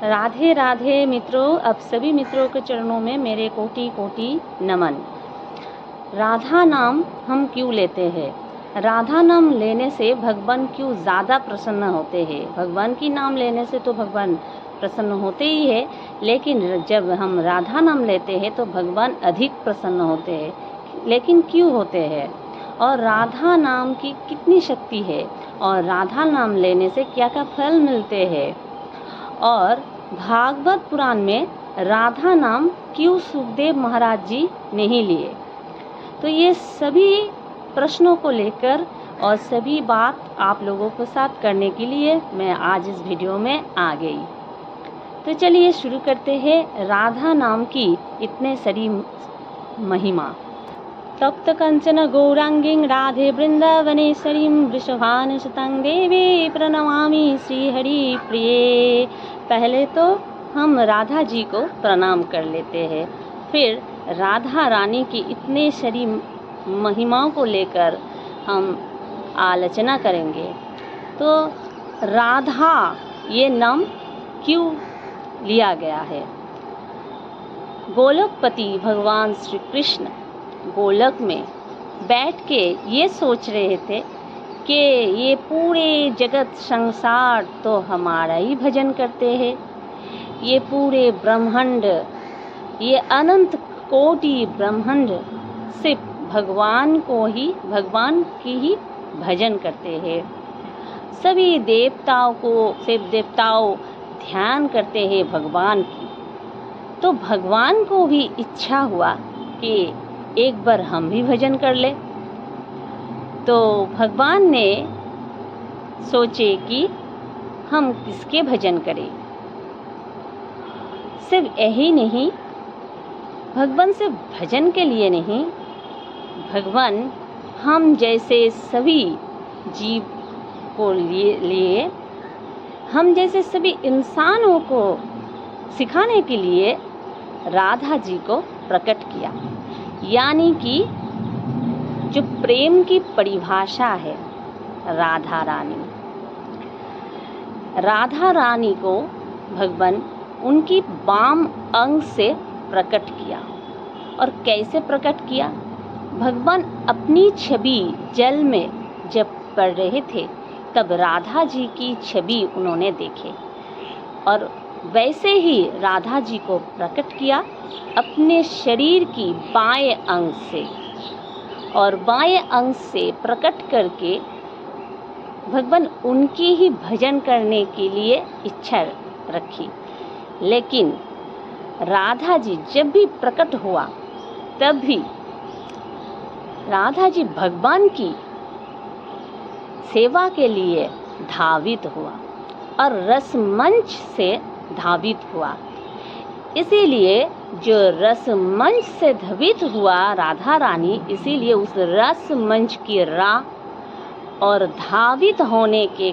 राधे राधे मित्रों, अब सभी मित्रों के चरणों में मेरे कोटि कोटि नमन। राधा नाम हम क्यों लेते हैं? राधा नाम लेने से भगवान क्यों ज़्यादा प्रसन्न होते हैं? भगवान की नाम लेने से तो भगवान प्रसन्न होते ही है, लेकिन जब हम राधा नाम लेते हैं तो भगवान अधिक प्रसन्न होते हैं। लेकिन क्यों होते हैं? और राधा नाम की कितनी शक्ति है? और राधा नाम लेने से क्या क्या फल मिलते हैं? और भागवत पुराण में राधा नाम क्यों सुखदेव महाराज जी नहीं लिए? तो ये सभी प्रश्नों को लेकर और सभी बात आप लोगों के साथ करने के लिए मैं आज इस वीडियो में आ गई। तो चलिए शुरू करते हैं राधा नाम की इतने सारी महिमा। तप्त कंचन गौरांगीं राधे वृंदावनेश्वरीं वृषभानुसुतां देवी प्रणमामि श्रीहरि प्रिये। पहले तो हम राधा जी को प्रणाम कर लेते हैं, फिर राधा रानी की इतने सारी महिमाओं को लेकर हम आलोचना करेंगे। तो राधा ये नाम क्यों लिया गया है? गोलोकपति भगवान श्री कृष्ण गोलक में बैठ के ये सोच रहे थे कि ये पूरे जगत संसार तो हमारा ही भजन करते हैं, ये पूरे ब्रह्मांड, ये अनंत कोटि ब्रह्मांड सिर्फ भगवान की ही भजन करते हैं। सभी देवताओं को सिर्फ देवताओं ध्यान करते हैं भगवान की। तो भगवान को भी इच्छा हुआ कि एक बार हम भी भजन कर ले। तो भगवान ने सोचे कि हम किसके भजन करें। सिर्फ यही नहीं, भगवान सिर्फ भजन के लिए नहीं, भगवान हम जैसे सभी जीव को लिए हम जैसे सभी इंसानों को सिखाने के लिए राधा जी को प्रकट किया। यानी कि जो प्रेम की परिभाषा है राधा रानी को भगवान उनकी वाम अंग से प्रकट किया। और कैसे प्रकट किया? भगवान अपनी छवि जल में जब पड़ रहे थे तब राधा जी की छवि उन्होंने देखे, और वैसे ही राधा जी को प्रकट किया अपने शरीर की बाएं अंग से। और बाएं अंग से प्रकट करके भगवान उनकी ही भजन करने के लिए इच्छा रखी। लेकिन राधा जी जब भी प्रकट हुआ तब भी राधा जी भगवान की सेवा के लिए धावित हुआ और रसमंच से धावित हुआ। इसीलिए जो रस मंच से धावित हुआ राधा रानी, इसीलिए उस रस मंच की रा और धावित होने के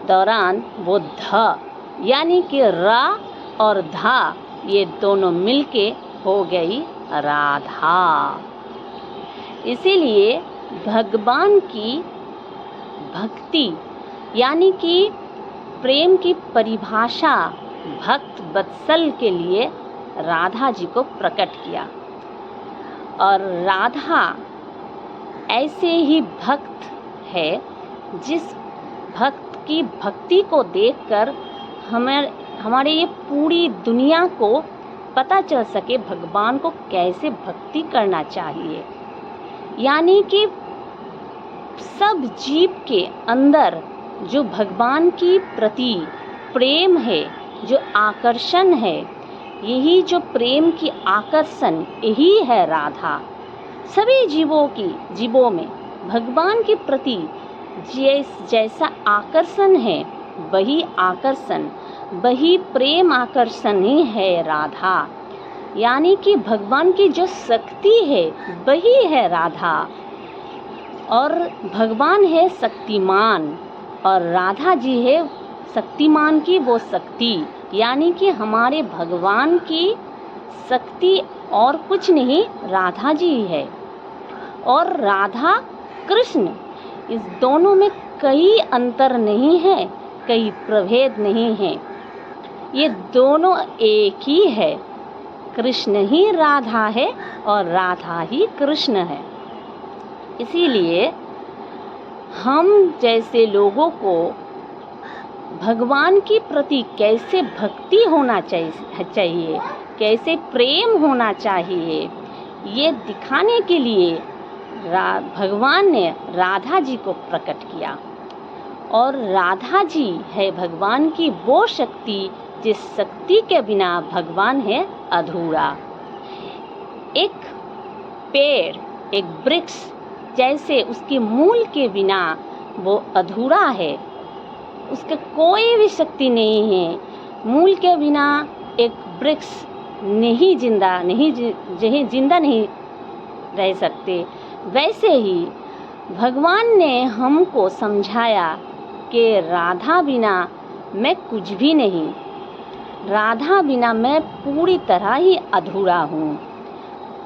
दौरान वो ध, यानी कि रा और धा, ये दोनों मिलके हो गई राधा। इसीलिए भगवान की भक्ति यानी कि प्रेम की परिभाषा भक्त वत्सल के लिए राधा जी को प्रकट किया। और राधा ऐसे ही भक्त है जिस भक्त की भक्ति को देखकर हमारे ये पूरी दुनिया को पता चल सके भगवान को कैसे भक्ति करना चाहिए। यानी कि सब जीव के अंदर जो भगवान की प्रति प्रेम है, जो आकर्षण है, यही जो प्रेम की आकर्षण यही है राधा। सभी जीवों में भगवान के प्रति जैसा आकर्षण है, वही आकर्षण, वही प्रेम आकर्षण ही है राधा। यानी कि भगवान की जो शक्ति है वही है राधा। और भगवान है शक्तिमान और राधा जी है शक्तिमान की वो शक्ति। यानी कि हमारे भगवान की शक्ति और कुछ नहीं, राधा जी है। और राधा कृष्ण, इस दोनों में कई अंतर नहीं है, कई प्रभेद नहीं है। ये दोनों एक ही है। कृष्ण ही राधा है और राधा ही कृष्ण है। इसीलिए हम जैसे लोगों को भगवान के प्रति कैसे भक्ति होना चाहिए, कैसे प्रेम होना चाहिए, ये दिखाने के लिए भगवान ने राधा जी को प्रकट किया। और राधा जी है भगवान की वो शक्ति जिस शक्ति के बिना भगवान है अधूरा। एक पेड़, एक वृक्ष जैसे उसके मूल के बिना वो अधूरा है, उसके कोई भी शक्ति नहीं है। मूल के बिना एक वृक्ष जिंदा नहीं रह सकते। वैसे ही भगवान ने हमको समझाया कि राधा बिना मैं कुछ भी नहीं, राधा बिना मैं पूरी तरह ही अधूरा हूँ,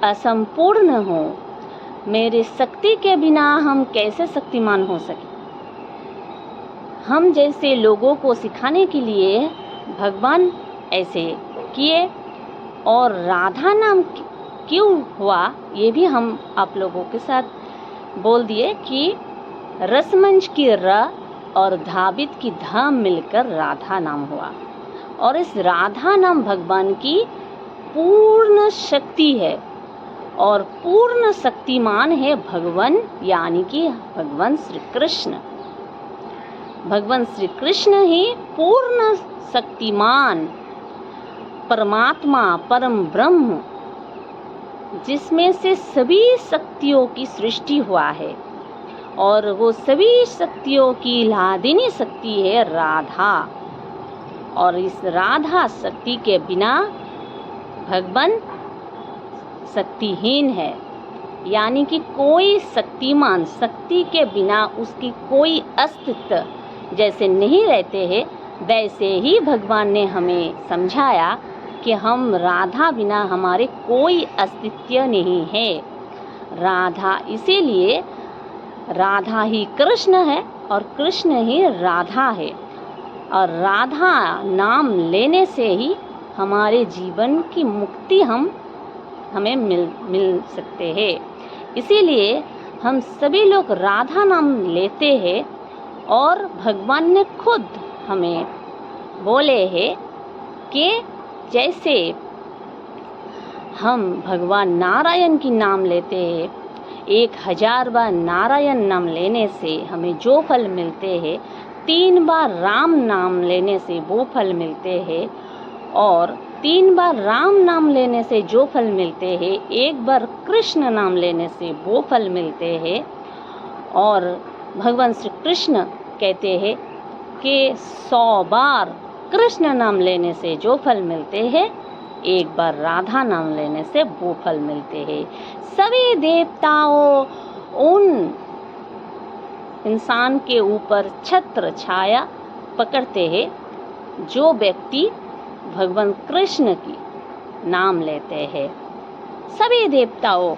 असंपूर्ण हूँ। मेरे शक्ति के बिना हम कैसे शक्तिमान हो सके। हम जैसे लोगों को सिखाने के लिए भगवान ऐसे किए। और राधा नाम क्यों हुआ ये भी हम आप लोगों के साथ बोल दिए कि रसमंच की र और धाबित की धा मिलकर राधा नाम हुआ। और इस राधा नाम भगवान की पूर्ण शक्ति है और पूर्ण शक्तिमान है भगवान, यानी कि भगवान श्री कृष्ण। भगवान श्री कृष्ण ही पूर्ण शक्तिमान परमात्मा, परम ब्रह्म, जिसमें से सभी शक्तियों की सृष्टि हुआ है। और वो सभी शक्तियों की लादिनी शक्ति है राधा। और इस राधा शक्ति के बिना भगवान शक्तिहीन है, यानी कि कोई शक्तिमान शक्ति के बिना उसकी कोई अस्तित्व जैसे नहीं रहते हैं, वैसे ही भगवान ने हमें समझाया कि हम राधा बिना हमारे कोई अस्तित्व नहीं है। राधा, इसीलिए राधा ही कृष्ण है और कृष्ण ही राधा है। और राधा नाम लेने से ही हमारे जीवन की मुक्ति हमें मिल सकते हैं। इसीलिए हम सभी लोग राधा नाम लेते हैं। और भगवान ने खुद हमें बोले हैं कि जैसे हम भगवान नारायण की नाम लेते हैं, 1000 बार नारायण नाम लेने से हमें जो फल मिलते हैं, 3 बार राम नाम लेने से वो फल मिलते हैं। और 3 बार राम नाम लेने से जो फल मिलते हैं, 1 बार कृष्ण नाम लेने से वो फल मिलते हैं। और भगवान श्री कृष्ण कहते हैं कि 100 बार कृष्ण नाम लेने से जो फल मिलते हैं, 1 बार राधा नाम लेने से वो फल मिलते हैं। सभी देवताओं उन इंसान के ऊपर छत्र छाया पकड़ते हैं जो व्यक्ति भगवान कृष्ण की नाम लेते हैं। सभी देवताओं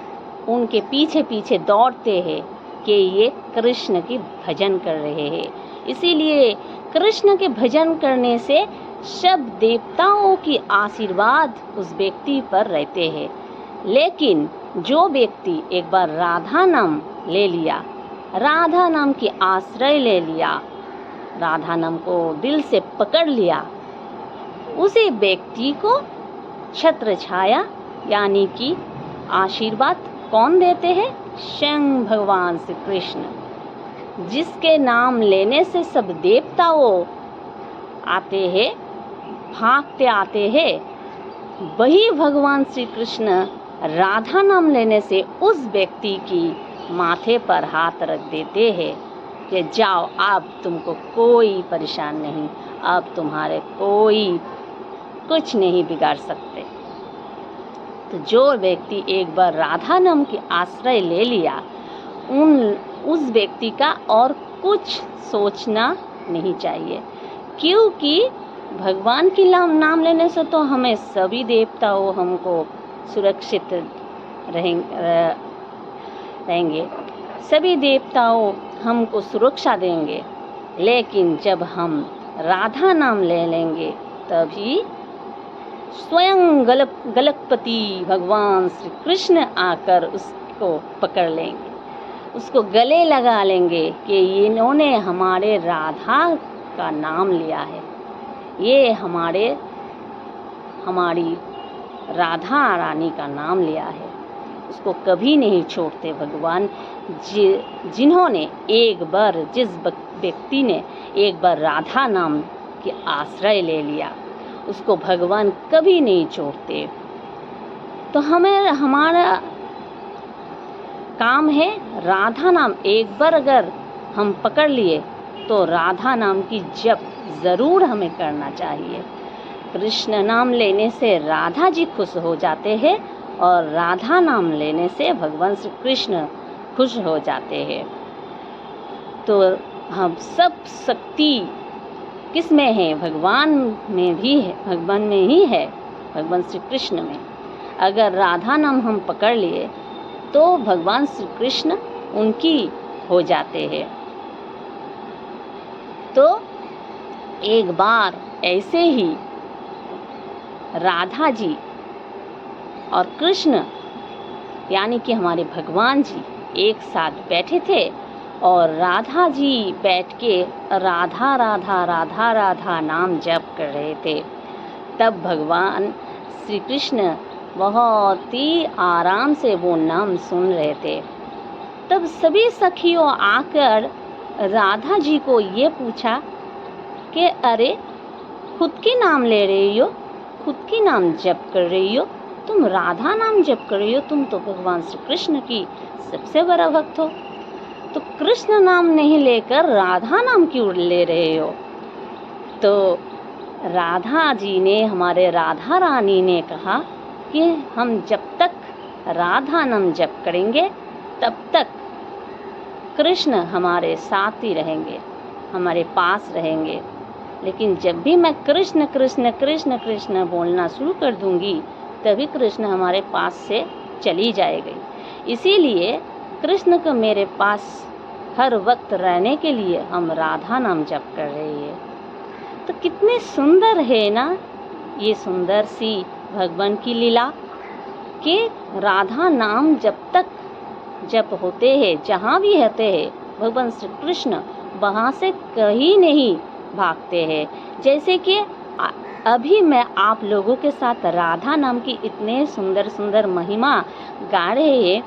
उनके पीछे पीछे दौड़ते हैं कि ये कृष्ण की भजन कर रहे हैं। इसीलिए कृष्ण के भजन करने से सब देवताओं की आशीर्वाद उस व्यक्ति पर रहते हैं। लेकिन जो व्यक्ति एक बार राधा नाम ले लिया, राधा नाम की आश्रय ले लिया, राधा नाम को दिल से पकड़ लिया, उसी व्यक्ति को छत्र छाया यानी कि आशीर्वाद कौन देते हैं? स्वयं भगवान श्री कृष्ण, जिसके नाम लेने से सब देवताओं आते हैं, भागते आते हैं। वही भगवान श्री कृष्ण राधा नाम लेने से उस व्यक्ति की माथे पर हाथ रख देते हैं कि जाओ, अब तुमको कोई परेशान नहीं, अब तुम्हारे कोई कुछ नहीं बिगाड़ सकते। तो जो व्यक्ति एक बार राधा नाम की आश्रय ले लिया, उस व्यक्ति का और कुछ सोचना नहीं चाहिए, क्योंकि भगवान की नाम लेने से तो हमें सभी देवताओं हमको सुरक्षित रहेंगे, सभी देवताओं हमको सुरक्षा देंगे। लेकिन जब हम राधा नाम ले लेंगे तभी स्वयं गलगपति भगवान श्री कृष्ण आकर उसको पकड़ लेंगे, उसको गले लगा लेंगे कि इन्होंने हमारे राधा का नाम लिया है, ये हमारी राधा रानी का नाम लिया है। उसको कभी नहीं छोड़ते भगवान। जिन्होंने एक बार, जिस व्यक्ति ने एक बार राधा नाम के आश्रय ले लिया, उसको भगवान कभी नहीं छोड़ते। तो हमारा काम है राधा नाम, एक बार अगर हम पकड़ लिए तो राधा नाम की जप ज़रूर हमें करना चाहिए। कृष्ण नाम लेने से राधा जी खुश हो जाते हैं और राधा नाम लेने से भगवान श्री कृष्ण खुश हो जाते हैं। तो हम सब शक्ति किस में है? भगवान में भी है, भगवान में ही है, भगवान श्री कृष्ण में। अगर राधा नाम हम पकड़ लिए तो भगवान श्री कृष्ण उनकी हो जाते हैं। तो एक बार ऐसे ही राधा जी और कृष्ण यानी कि हमारे भगवान जी एक साथ बैठे थे और राधा जी बैठ के राधा राधा राधा राधा नाम जप कर रहे थे। तब भगवान श्री कृष्ण बहुत ही आराम से वो नाम सुन रहे थे। तब सभी सखियों आकर राधा जी को ये पूछा कि अरे, खुद की नाम ले रही हो, खुद की नाम जप कर रही हो, तुम राधा नाम जप कर रही हो, तुम तो भगवान श्री कृष्ण की सबसे बड़ा भक्त हो, तो कृष्ण नाम नहीं लेकर राधा नाम क्यों ले रहे हो? तो राधा जी ने, हमारे राधा रानी ने कहा कि हम जब तक राधा नाम जप करेंगे तब तक कृष्ण हमारे साथ ही रहेंगे, हमारे पास रहेंगे। लेकिन जब भी मैं कृष्ण कृष्ण कृष्ण कृष्ण बोलना शुरू कर दूंगी तभी कृष्ण हमारे पास से चली जाएगी। इसीलिए कृष्ण को मेरे पास हर वक्त रहने के लिए हम राधा नाम जप कर रहे हैं। तो कितने सुंदर है ना ये सुंदर सी भगवान की लीला कि राधा नाम जब तक जप होते हैं, जहाँ भी होते हैं, भगवान श्री कृष्ण वहाँ से कहीं नहीं भागते हैं। जैसे कि अभी मैं आप लोगों के साथ राधा नाम की इतने सुंदर सुंदर महिमा गा रहे हैं,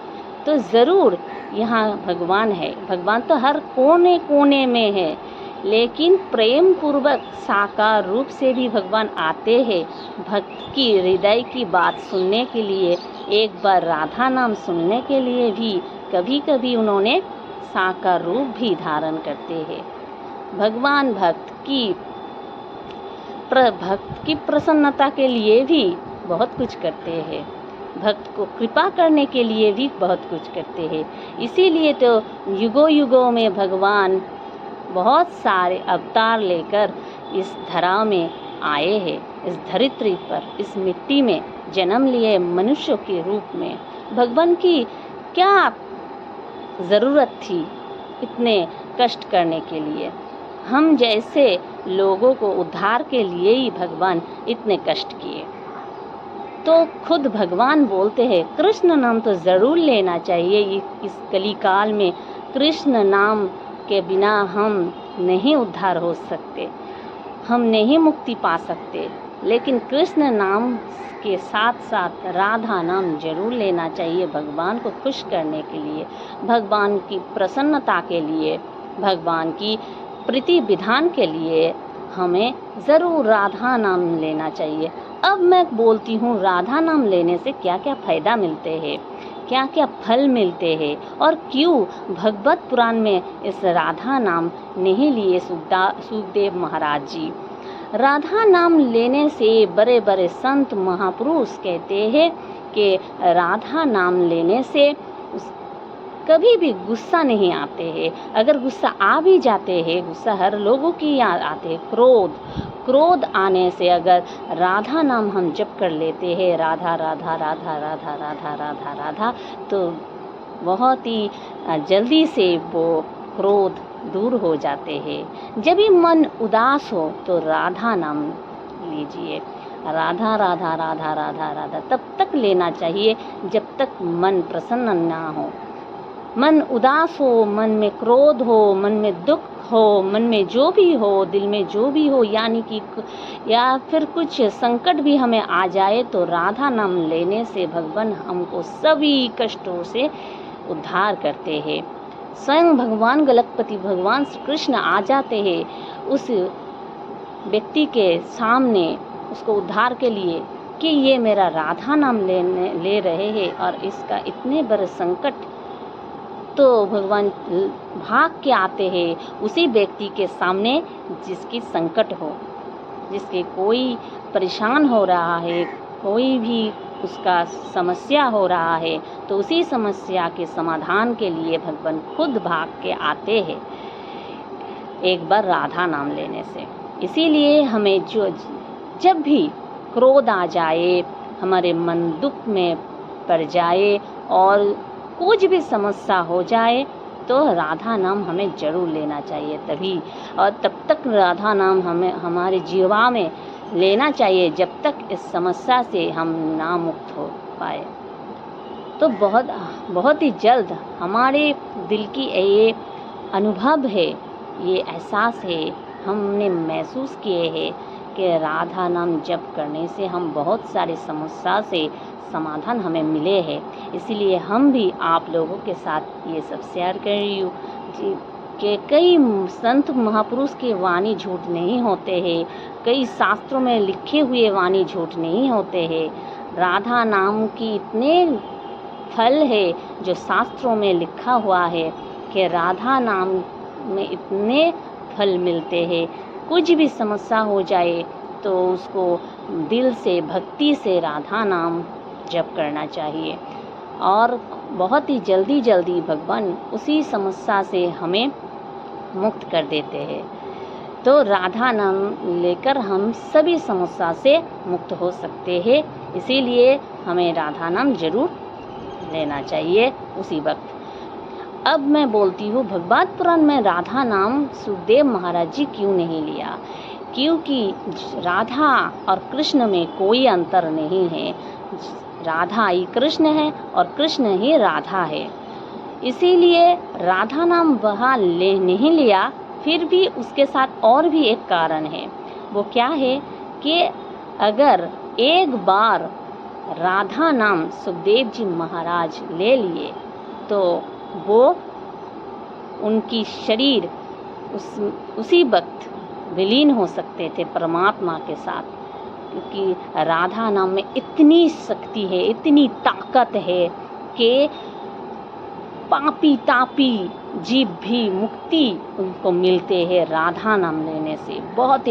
तो ज़रूर यहाँ भगवान है। भगवान तो हर कोने कोने में है, लेकिन प्रेम पूर्वक साकार रूप से भी भगवान आते हैं भक्त की हृदय की बात सुनने के लिए, एक बार राधा नाम सुनने के लिए भी कभी कभी उन्होंने साकार रूप भी धारण करते हैं। भगवान भक्त की प्रसन्नता के लिए भी बहुत कुछ करते हैं, भक्त को कृपा करने के लिए भी बहुत कुछ करते हैं। इसीलिए तो युगों युगों में भगवान बहुत सारे अवतार लेकर इस धरा में आए हैं, इस धरित्री पर, इस मिट्टी में जन्म लिए मनुष्यों के रूप में। भगवान की क्या ज़रूरत थी इतने कष्ट करने के लिए? हम जैसे लोगों को उद्धार के लिए ही भगवान इतने कष्ट किए। तो खुद भगवान बोलते हैं कृष्ण नाम तो ज़रूर लेना चाहिए। इस कलिकाल में कृष्ण नाम के बिना हम नहीं उद्धार हो सकते, हम नहीं मुक्ति पा सकते। लेकिन कृष्ण नाम के साथ साथ राधा नाम जरूर लेना चाहिए भगवान को खुश करने के लिए, भगवान की प्रसन्नता के लिए, भगवान की प्रीति विधान के लिए हमें ज़रूर राधा नाम लेना चाहिए। अब मैं बोलती हूँ राधा नाम लेने से क्या क्या फ़ायदा मिलते हैं, क्या क्या फल मिलते हैं और क्यों भगवत पुराण में इस राधा नाम नहीं लिए सुखदेव महाराज जी। राधा नाम लेने से बड़े बड़े संत महापुरुष कहते हैं कि राधा नाम लेने से कभी भी गुस्सा नहीं आते हैं। अगर गुस्सा आ भी जाते हैं, गुस्सा हर लोगों की याद आते हैं, क्रोध आने से अगर राधा नाम हम जप कर लेते हैं, राधा राधा राधा राधा राधा राधा राधा, तो बहुत ही जल्दी से वो क्रोध दूर हो जाते हैं। जब भी मन उदास हो तो राधा नाम लीजिए। राधा राधा राधा राधा राधा तब तक लेना चाहिए जब तक मन प्रसन्न ना हो। मन उदास हो, मन में क्रोध हो, मन में दुख हो, मन में जो भी हो, दिल में जो भी हो, यानी कि या फिर कुछ संकट भी हमें आ जाए तो राधा नाम लेने से भगवान हमको सभी कष्टों से उद्धार करते हैं। स्वयं भगवान गलतपति भगवान श्री कृष्ण आ जाते हैं उस व्यक्ति के सामने उसको उद्धार के लिए कि ये मेरा राधा नाम ले रहे हैं और इसका इतने बड़े संकट, तो भगवान भाग के आते हैं उसी व्यक्ति के सामने जिसकी संकट हो, जिसके कोई परेशान हो रहा है, कोई भी उसका समस्या हो रहा है, तो उसी समस्या के समाधान के लिए भगवान खुद भाग के आते हैं एक बार राधा नाम लेने से। इसीलिए हमें जब भी क्रोध आ जाए, हमारे मन दुख में पड़ जाए और कुछ भी समस्या हो जाए तो राधा नाम हमें ज़रूर लेना चाहिए तभी, और तब तक राधा नाम हमें हमारे जीवा में लेना चाहिए जब तक इस समस्या से हम ना मुक्त हो पाए। तो बहुत ही जल्द हमारे दिल की ये अनुभव है, ये एहसास है, हमने महसूस किए हैं कि राधा नाम जप करने से हम बहुत सारी समस्या से समाधान हमें मिले हैं। इसीलिए हम भी आप लोगों के साथ ये सब शेयर कर रही हूँ कि कई संत महापुरुष की वाणी झूठ नहीं होते हैं, कई शास्त्रों में लिखे हुए वाणी झूठ नहीं होते हैं। राधा नाम की इतने फल है जो शास्त्रों में लिखा हुआ है कि राधा नाम में इतने फल मिलते हैं। कुछ भी समस्या हो जाए तो उसको दिल से भक्ति से राधा नाम जप करना चाहिए और बहुत ही जल्दी भगवान उसी समस्या से हमें मुक्त कर देते हैं। तो राधा नाम लेकर हम सभी समस्या से मुक्त हो सकते हैं। इसीलिए हमें राधा नाम जरूर लेना चाहिए उसी वक्त। अब मैं बोलती हूँ भगवत पुराण में राधा नाम सुखदेव महाराज जी क्यों नहीं लिया, क्योंकि राधा और कृष्ण में कोई अंतर नहीं है। राधा ही कृष्ण है और कृष्ण ही राधा है। इसीलिए राधा नाम वहाँ नहीं लिया। फिर भी उसके साथ और भी एक कारण है। वो क्या है कि अगर एक बार राधा नाम सुखदेव जी महाराज ले लिए तो वो उनकी शरीर उसी वक्त विलीन हो सकते थे परमात्मा के साथ, क्योंकि राधा नाम में इतनी शक्ति है, इतनी ताकत है कि पापी तापी जीव भी मुक्ति उनको मिलते हैं राधा नाम लेने से। बहुत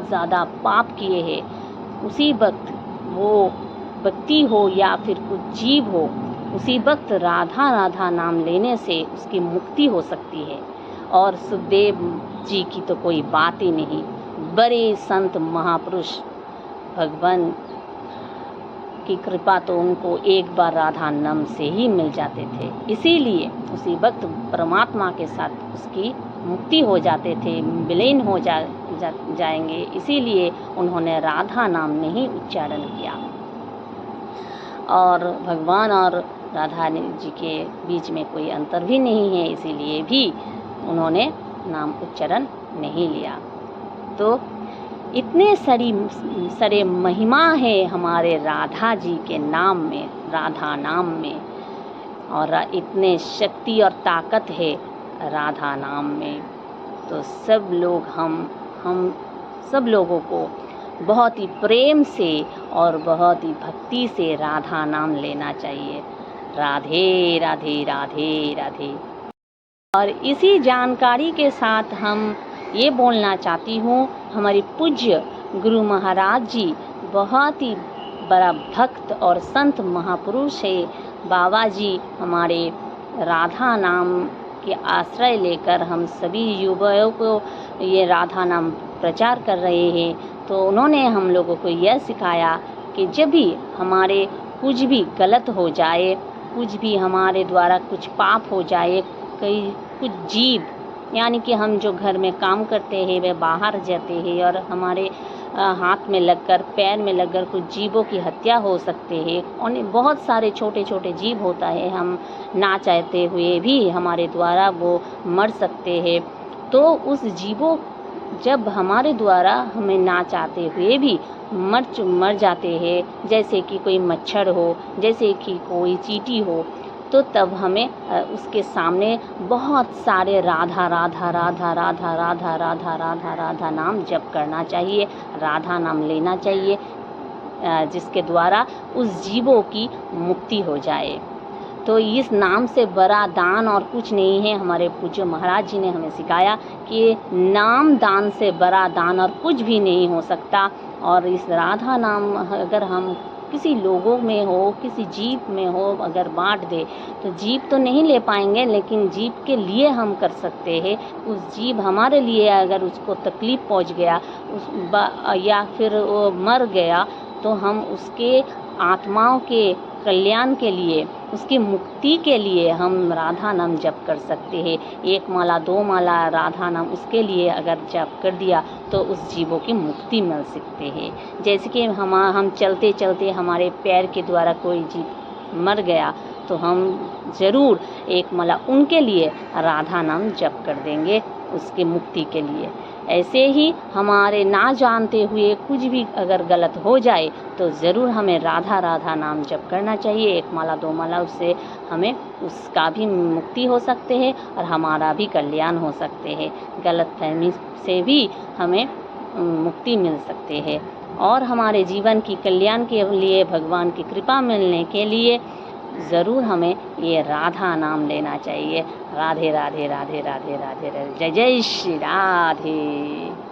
ज़्यादा पाप किए हैं, उसी वक्त वो व्यक्ति हो या फिर कुछ जीव हो, उसी वक्त राधा राधा नाम लेने से उसकी मुक्ति हो सकती है। और सुखदेव जी की तो कोई बात ही नहीं, बड़े संत महापुरुष, भगवान की कृपा तो उनको एक बार राधा नाम से ही मिल जाते थे। इसीलिए उसी वक्त परमात्मा के साथ उसकी मुक्ति हो जाते थे, विलीन हो जाएंगे। इसीलिए उन्होंने राधा नाम नहीं उच्चारण किया। और भगवान और राधा जी के बीच में कोई अंतर भी नहीं है, इसीलिए भी उन्होंने नाम उच्चारण नहीं लिया। तो इतने सारे महिमा है हमारे राधा जी के नाम में, राधा नाम में, और इतने शक्ति और ताकत है राधा नाम में। तो सब लोग हम सब लोगों को बहुत ही प्रेम से और बहुत ही भक्ति से राधा नाम लेना चाहिए। राधे राधे राधे राधे। और इसी जानकारी के साथ हम ये बोलना चाहती हूँ, हमारी पूज्य गुरु महाराज जी बहुत ही बड़ा भक्त और संत महापुरुष है। बाबा जी हमारे राधा नाम के आश्रय लेकर हम सभी युवाओं को ये राधा नाम प्रचार कर रहे हैं। तो उन्होंने हम लोगों को यह सिखाया कि जब भी हमारे कुछ भी गलत हो जाए, कुछ भी हमारे द्वारा कुछ पाप हो जाए, कुछ जीव यानी कि हम जो घर में काम करते हैं, वे बाहर जाते हैं और हमारे हाथ में लगकर, पैर में लगकर कुछ जीवों की हत्या हो सकते है। और बहुत सारे छोटे छोटे जीव होता है, हम ना चाहते हुए भी हमारे द्वारा वो मर सकते हैं। तो उस जीवों जब हमारे द्वारा हमें ना चाहते हुए भी मर जाते हैं, जैसे कि कोई मच्छर हो, जैसे कि कोई चींटी हो, तो तब हमें उसके सामने बहुत सारे राधा राधा राधा राधा राधा राधा राधा राधा नाम जप करना चाहिए, राधा नाम लेना चाहिए, जिसके द्वारा उस जीवों की मुक्ति हो जाए। तो इस नाम से बड़ा दान और कुछ नहीं है। हमारे पूज्य महाराज जी ने हमें सिखाया कि नाम दान से बड़ा दान और कुछ भी नहीं हो सकता। और इस राधा नाम अगर हम किसी लोगों में हो, किसी जीव में हो, अगर बांट दे तो जीव तो नहीं ले पाएंगे, लेकिन जीव के लिए हम कर सकते हैं। उस जीव हमारे लिए अगर उसको तकलीफ़ पहुंच गया या फिर वो मर गया, तो हम उसके आत्माओं के कल्याण के लिए, उसकी मुक्ति के लिए हम राधा नाम जप कर सकते हैं। 1 माला 2 माला राधा नाम उसके लिए अगर जप कर दिया तो उस जीवों की मुक्ति मिल सकती है। जैसे कि हम चलते चलते हमारे पैर के द्वारा कोई जीव मर गया, तो हम ज़रूर 1 माला उनके लिए राधा नाम जप कर देंगे उसकी मुक्ति के लिए। ऐसे ही हमारे ना जानते हुए कुछ भी अगर गलत हो जाए तो ज़रूर हमें राधा राधा नाम जप करना चाहिए। 1 माला 2 माला, उससे हमें उसका भी मुक्ति हो सकते हैं और हमारा भी कल्याण हो सकते हैं। गलतफहमी से भी हमें मुक्ति मिल सकती है। और हमारे जीवन की कल्याण के लिए, भगवान की कृपा मिलने के लिए ज़रूर हमें ये राधा नाम लेना चाहिए। राधे राधे राधे राधे राधे राधे, जय जय श्री राधे।